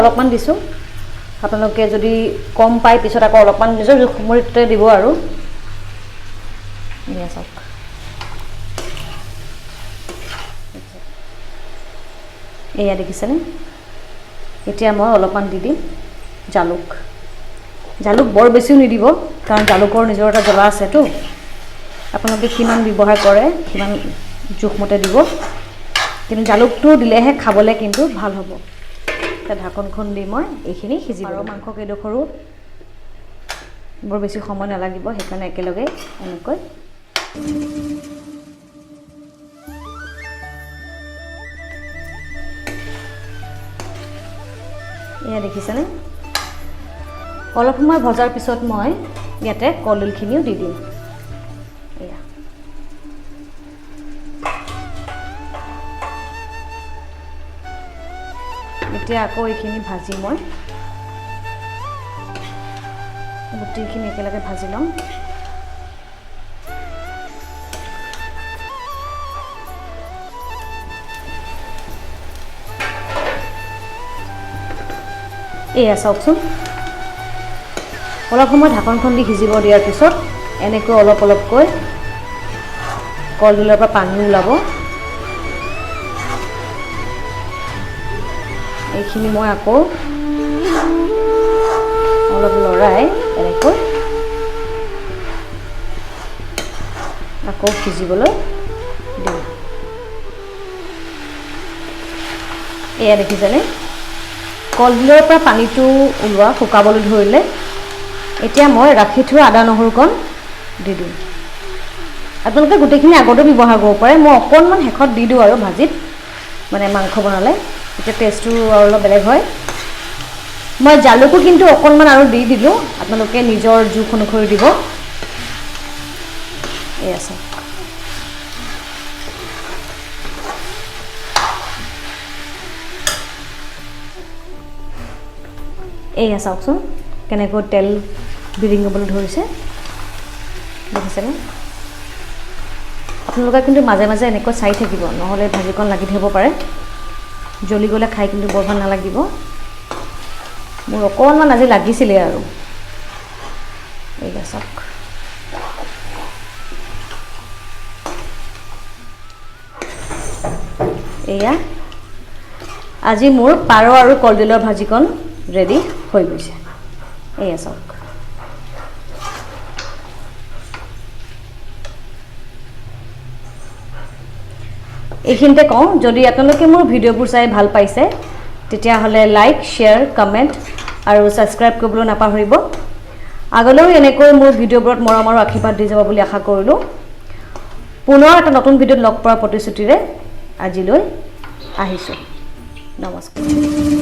অলপমান দিছোঁ আপোনালোকে যদি কম পায় পিছত আকৌ অলপমান নিজৰ জোখমতে দিব আৰু এয়া চাওক এয়া দেখিছেনে এতিয়া মই অলপমান দি দিম জালুক বৰ বেছিও নিদিব কাৰণ জালুকৰ নিজৰ এটা জ্বলা আছেতো আপোনালোকে কিমান ব্যৱহাৰ কৰে কিমান জোখমতে দিব কিন্তু জালুকটো দিলেহে খাবলৈ কিন্তু ভাল হ'ব এটা ঢাকনখন দি মই এইখিনি সিজিব আৰু মাংস কেইডোখৰো বৰ বেছি সময় নালাগিব সেইকাৰণে একেলগে এনেকৈ এয়া দেখিছেনে অলপ সময় ভজাৰ পিছত মই ইয়াতে কলডিলখিনিও দি দিম এয়া এতিয়া আকৌ এইখিনি ভাজি মই গোটেইখিনি একেলগে ভাজি ল'ম এয়া চাওকচোন অলপ সময় ঢাকনখন দি সিজিব দিয়াৰ পিছত এনেকৈ অলপকৈ কলডিলৰ পৰা পানী ওলাব এইখিনি মই আকৌ অলপ লৰাই এনেকৈ আকৌ সিজিবলৈ দিম এয়া দেখিছেনে কলডিলৰ পৰা পানীটো ওলোৱা শুকাবলৈ ধৰিলে এতিয়া মই ৰাখি থোৱা আদা নহৰুকণ দি দিম আপোনালোকে গোটেইখিনি আগতে ব্যৱহাৰ কৰিব পাৰে মই অকণমান শেষত দি দিওঁ আৰু ভাজিত মানে মাংস বনালে এতিয়া টেষ্টটো অলপ বেলেগ হয় মই জালুকো কিন্তু অকণমান আৰু দি দিলোঁ আপোনালোকে নিজৰ জোখ অনুসৰি দিব এয়া আছে এয়া চাওকচোন কেনেকৈ তেল বিৰিঙিবলৈ ধৰিছে দেখিছেনে আপোনালোকে কিন্তু মাজে মাজে এনেকৈ চাই থাকিব নহ'লে ভাজিকণ লাগি থাকিব পাৰে জ্বলি গ'লে খাই কিন্তু বৰ ভাল নালাগিব মোৰ অকণমান আজি লাগিছিলে আৰু এয়া চাওক এয়া আজি মোৰ পাৰ আৰু কলডিলৰ ভাজিকণ ৰেডি হৈ গৈছে এয়া চাওক এইখিনিতে কওঁ যদি আপোনালোকে মোৰ ভিডিঅ'বোৰ চাই ভাল পাইছে তেতিয়াহ'লে লাইক শ্বেয়াৰ কমেণ্ট আৰু ছাবস্ক্ৰাইব কৰিবলৈ নাপাহৰিব আগলৈও এনেকৈ মোৰ ভিডিঅ'বোৰত মৰম আৰু আশীৰ্বাদ দি যাব বুলি আশা কৰিলোঁ পুনৰ এটা নতুন ভিডিঅ'ত লগ পোৱাৰ প্ৰতিশ্ৰুতিৰে আজিলৈ আহিছোঁ নমস্কাৰ